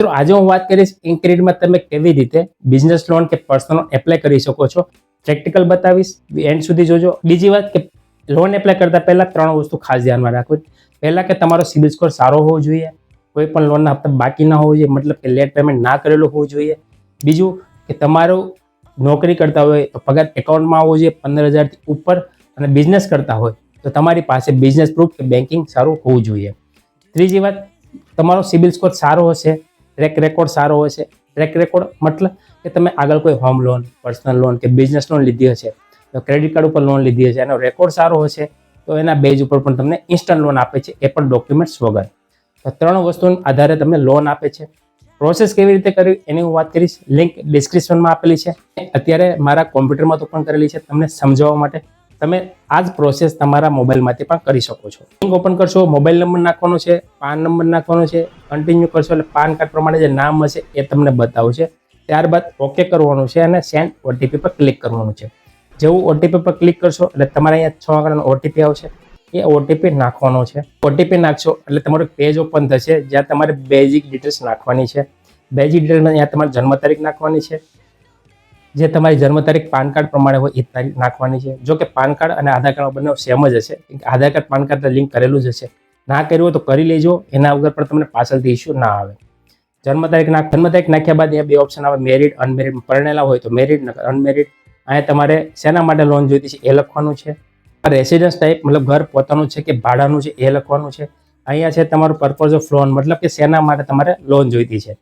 મિત્રો આજે હું વાત કરીશ ઇનક્રેડિટમાં તમે કેવી રીતે બિઝનેસ લોન કે પર્સનલ લોન એપ્લાય કરી શકો છો. પ્રેક્ટિકલ બતાવીશ, એન્ડ સુધી જોજો. બીજી વાત કે લોન એપ્લાય કરતા પહેલા 3 વસ્તુ ખાસ ધ્યાનમાં રાખવી. પહેલા કે તમારો સિબિલ સ્કોર સારો હોવો જોઈએ, કોઈ પણ લોનના હપ્તા બાકી ના હોવો જોઈએ, મતલબ કે લેટ પેમેન્ટ ના કરેલું હોવું જોઈએ. બીજું કે તમારું નોકરી કરતા હોય તો પગાર એકાઉન્ટમાં આવવો જોઈએ 15,000 થી ઉપર, અને બિઝનેસ કરતા હોય તો તમારી પાસે બિઝનેસ પ્રૂફ કે બેન્કિંગ સારું હોવું જોઈએ. ત્રીજી વાત, તમારો સિબિલ સ્કોર સારો હશે, ટ્રેક રેકોર્ડ સારો હશે. ટ્રેક રેકોર્ડ મતલબ કે તમે આગળ કોઈ હોમ લોન, પર્સનલ લોન કે બિઝનેસ લોન લીધી હશે, તો ક્રેડિટ કાર્ડ ઉપર લોન લીધી હશે, એનો રેકોર્ડ સારો હશે તો એના બેઝ ઉપર પણ તમને ઇન્સ્ટન્ટ લોન આપે છે, એ પણ ડોક્યુમેન્ટ્સ વગર. તો 3 વસ્તુના આધારે તમને લોન આપે છે. પ્રોસેસ કેવી રીતે કરવી એની હું વાત કરીશ. લિંક ડિસ્ક્રિપ્શનમાં આપેલી છે. અત્યારે મારા કોમ્પ્યુટરમાં તો પણ કરેલી છે તમને સમજાવવા માટે. તમે આ જ પ્રોસેસ તમારા મોબાઈલમાંથી પણ કરી શકો છો. લિંક ઓપન કરશો, મોબાઈલ નંબર નાખવાનો છે, પાન નંબર નાખવાનો છે, કન્ટિન્યુ કરશો એટલે પાન કાર્ડ પ્રમાણે જે નામ હશે એ તમને બતાવશે. ત્યારબાદ ઓકે કરવાનું છે અને સેન્ડ ઓટીપી પર ક્લિક કરવાનું છે. જેવું ઓટીપી પર ક્લિક કરશો એટલે તમારે અહીંયા 6 આંકડાનો ઓટીપી આવશે, એ ઓટીપી નાખવાનો છે. ઓટીપી નાખશો એટલે તમારું પેજ ઓપન થશે જ્યાં તમારે બેઝિક ડિટેલ્સ નાખવાની છે. બેઝિક ડિટેલ્સમાં અહીંયા તમારી જન્મ તારીખ નાખવાની છે. જે તમારી જન્મ તારીખ પાન કાર્ડ પ્રમાણે હોય એ તારીખ નાખવાની છે. જો કે પાન કાર્ડ અને આધાર કાર્ડ બંને સેમ જ હશે. આધાર કાર્ડ પાન કાર્ડ લિંક કરેલું જ હશે. ના કર્યું હોય તો કરી લેજો, એના વગર પણ તમને પાછળથી ઇસ્યુ ના આવે. જન્મ તારીખ નાખ્યા બાદ અહીંયા 2 ઓપ્શન આવે, મેરિડ, અનમેરિડ. પરણેલા હોય તો મેરિડ, અનમેરિડ. અહીંયા તમારે શેના માટે લોન જોઈતી છે એ લખવાનું છે. રેસિડન્સ ટાઈપ મતલબ ઘર પોતાનું છે કે ભાડાનું છે એ લખવાનું છે. અહીંયા છે તમારું પર્પઝ ઓફ લોન, મતલબ કે શેના માટે તમારે લોન જોઈતી છે.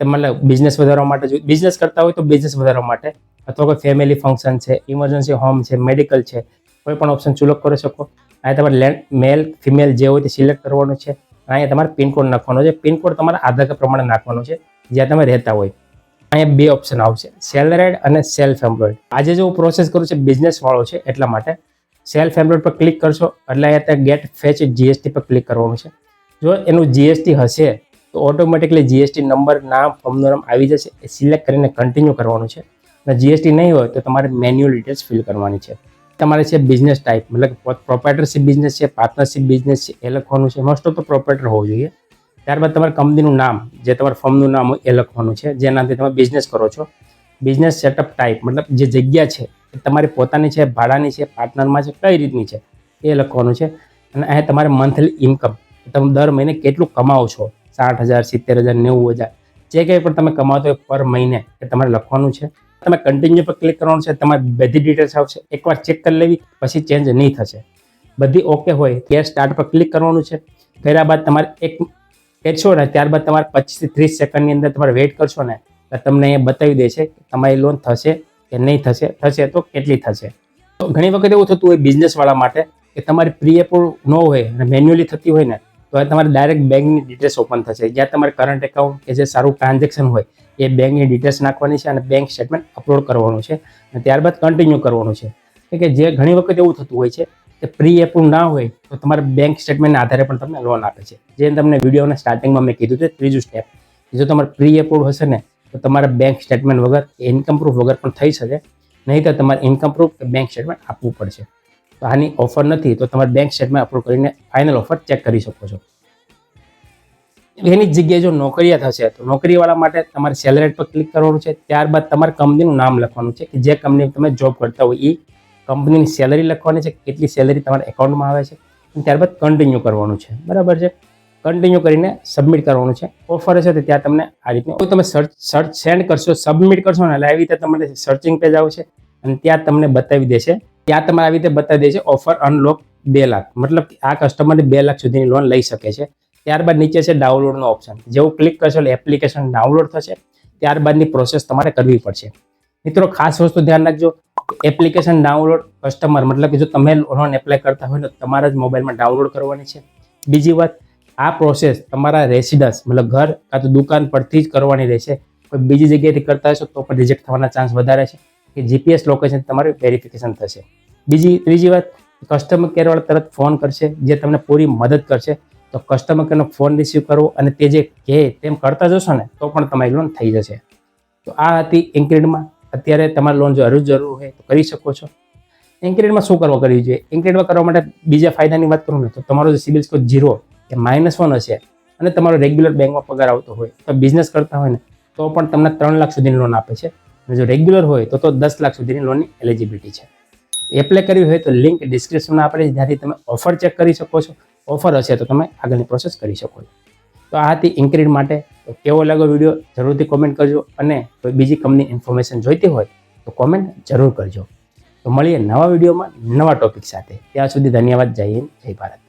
મતલબ બિઝનેસ વધારવા માટે, બિઝનેસ કરતા હોય તો બિઝનેસ વધારવા માટે, અથવા કોઈ ફેમિલી ફંક્શન છે, ઇમરજન્સી હોમ છે, મેડિકલ છે, કોઈ પણ ઓપ્શન સિલેક્ટ કરી શકો. અહીંયા તમારે મેલ ફિમેલ જે હોય તે સિલેક્ટ કરવાનું છે. અહીંયા તમારે પિનકોડ નાખવાનો છે. પિનકોડ તમારા આધાર કાર્ડ પ્રમાણે નાખવાનો છે જ્યાં તમે રહેતા હોય. અહીંયા 2 ઓપ્શન આવશે, સેલરીડ અને સેલ્ફ એમ્પ્લોયડ. આજે જો હું પ્રોસેસ કરું છું બિઝનેસ વાળો છે એટલા માટે સેલ્ફ એમ્પ્લોયડ પર ક્લિક કરશો એટલે અહીંયા ગેટ ફેચ જીએસટી પર ક્લિક કરવાનું છે. જો એનું જીએસટી હશે તો ઓટોમેટિકલી જીએસટી નંબર, નામ, ફોર્મનું નામ આવી જશે. એ સિલેક્ટ કરીને કન્ટિન્યુ કરવાનું છે. અને જીએસટી નહીં હોય તો તમારે મેન્યુઅલ ડિટેલ્સ ફિલ કરવાની છે. તમારે છે બિઝનેસ ટાઈપ, મતલબ પ્રોપ્રાઇટરશિપ બિઝનેસ છે, પાર્ટનરશિપ બિઝનેસ છે એ લખવાનું છે. મોસ્ટ ઓફ તો પ્રોપ્રાઇટર હોવું જોઈએ. ત્યારબાદ તમારે કંપનીનું નામ, જે તમારા ફર્મનું નામ હોય એ લખવાનું છે, જેનાથી તમે બિઝનેસ કરો છો. બિઝનેસ સેટઅપ ટાઈપ મતલબ જે જગ્યા છે એ તમારી પોતાની છે, ભાડાની છે, પાર્ટનરમાં છે, કઈ રીતની છે એ લખવાનું છે. અને અહીંયા તમારે મંથલી ઇન્કમ, તમે દર મહિને કેટલું કમાવો છો, 60,000, 70,000, 90,000, જે કંઈ પણ તમે કમાતો હોય પર મહિને એ તમારે લખવાનું છે. તમે કન્ટિન્યુ પર ક્લિક કરવાનું છે. તમારી બધી ડિટેલ્સ આવશે, એકવાર ચેક કરી લેવી, પછી ચેન્જ નહીં થશે. બધી ઓકે હોય ત્યાં સ્ટાર્ટ પર ક્લિક કરવાનું છે. કર્યા બાદ તમારે એક કરશો ને ત્યારબાદ તમારે 25 થી 30 સેકન્ડની અંદર તમારે વેઇટ કરશો ને એટલે તમને અહીંયા બતાવી દેશે કે તમારી લોન થશે કે નહીં થશે, થશે તો કેટલી થશે. તો ઘણી વખત એવું થતું હોય બિઝનેસવાળા માટે કે તમારી પ્રી એપ્રુવ ન હોય અને મેન્યુઅલી થતી હોય ને તો તમારે ડાયરેક્ટ બેંકની ડિટેલ્સ ઓપન થશે, જ્યાં તમારે કરંટ એકાઉન્ટ કે જે સારું ટ્રાન્ઝેક્શન હોય એ બેંકની ડિટેલ્સ નાખવાની છે અને બેંક સ્ટેટમેન્ટ અપલોડ કરવાનું છે. અને ત્યારબાદ કન્ટિન્યુ કરવાનું છે. કે જે ઘણી વખત એવું થતું હોય છે કે પ્રી એપ્રુવ ના હોય તો તમારે બેંક સ્ટેટમેન્ટના આધારે પણ તમને લોન આપે છે. જે તમને વિડીયોના સ્ટાર્ટિંગમાં મેં કીધું છે, ત્રીજું સ્ટેપ. જો તમારે પ્રી એપ્રુવ હશે ને તો તમારે બેંક સ્ટેટમેન્ટ વગર, ઇન્કમ પ્રૂફ વગર પણ થઈ શકે. નહીં તો તમારે ઇન્કમ પ્રૂફ કે બેંક સ્ટેટમેન્ટ આપવું પડશે. તો આની ઓફર નથી તો તમારે બેંક સ્ટેટમેન્ટ અપલોડ કરીને ફાઇનલ ઓફર ચેક કરી શકો છો. એની જ જગ્યાએ જો નોકરિયાત હશે તો નોકરીવાળા માટે તમારે સેલરી પર ક્લિક કરવાનું છે. ત્યારબાદ તમારે કંપનીનું નામ લખવાનું છે કે જે કંપની તમે જોબ કરતા હોય એ કંપનીની સેલરી લખવાની છે, કેટલી સેલરી તમારા એકાઉન્ટમાં આવે છે. અને ત્યારબાદ કન્ટિન્યુ કરવાનું છે. બરાબર છે. કન્ટિન્યુ કરીને સબમિટ કરવાનું છે. ઓફર હશે તો ત્યાં તમને આ રીતનું તમે સર્ચ સેન્ડ કરશો, સબમિટ કરશો ને એટલે આવી રીતે તમારે સર્ચિંગ પેજ આવશે અને ત્યાં તમને બતાવી દેશે. ત્યાં તમારે આવી રીતે બતાવી દેશે ઓફર અનલોક 2 લાખ, મતલબ આ કસ્ટમરને 2 લાખ સુધીની લોન લઈ શકે છે. ત્યારબાદ નીચે છે ડાઉનલોડનો ઓપ્શન. જેવું ક્લિક કરશો એટલે એપ્લિકેશન ડાઉનલોડ થશે. ત્યારબાદની પ્રોસેસ તમારે કરવી પડશે. મિત્રો ખાસ વસ્તુ ધ્યાન રાખજો, એપ્લિકેશન ડાઉનલોડ કસ્ટમર મતલબ કે જો તમે લોન એપ્લાય કરતા હોય તો તમારા જ મોબાઈલમાં ડાઉનલોડ કરવાની છે. બીજી વાત, આ પ્રોસેસ તમારા રેસિડન્સ મતલબ ઘર કાં તો દુકાન પરથી જ કરવાની રહેશે. કોઈ બીજી જગ્યાએથી કરતા હશો તો પણ રિજેક્ટ થવાના ચાન્સ વધારે છે કે જીપીએસ લોકેશન તમારું વેરિફિકેશન થશે. ત્રીજી વાત, કસ્ટમર કેરવાળા તરત ફોન કરશે જે તમને પૂરી મદદ કરશે. તો કસ્ટમર કેરનો ફોન રિસીવ કરવો અને તે જે કહે તેમ કરતા જશો ને તો પણ તમારી લોન થઈ જશે. તો આ હતી ઇનક્રેડિટમાં. અત્યારે તમારી લોન જો જરૂર હોય તો કરી શકો છો. ઇનક્રેડિટમાં શું કરવી જોઈએ? ઇનક્રેડિટમાં કરવા માટે બીજા ફાયદાની વાત કરું ને તો તમારો જે સિબિલ સ્કોર 0 કે -1 હશે અને તમારો રેગ્યુલર બેંકમાં પગાર આવતો હોય તો બિઝનેસ કરતા હોય ને તો પણ તમને 3 લાખ સુધીની લોન આપે છે. અને જો રેગ્યુલર હોય તો 10 લાખ સુધીની લોનની એલિજિબિલિટી છે. એપ્લાય કરવી હોય તો લિંક ડિસ્ક્રિપ્શનમાં આપેલી છે, જ્યાંથી તમે ઓફર ચેક કરી શકો છો. ઓફર હશે તો તમે આગળની પ્રોસેસ કરી શકો છો. તો આ હતી ઇન્ક્રીડ માટે. તો કેવો લાગ્યો વિડીયો જરૂરથી કોમેન્ટ કરજો, અને કોઈ બીજી કંપની ઇન્ફોર્મેશન જોઈતી હોય તો કોમેન્ટ જરૂર કરજો. તો મળીએ નવા વિડીયોમાં નવા ટોપિક સાથે. ત્યાં સુધી ધન્યવાદ. જય હિન્દ, જય ભારત.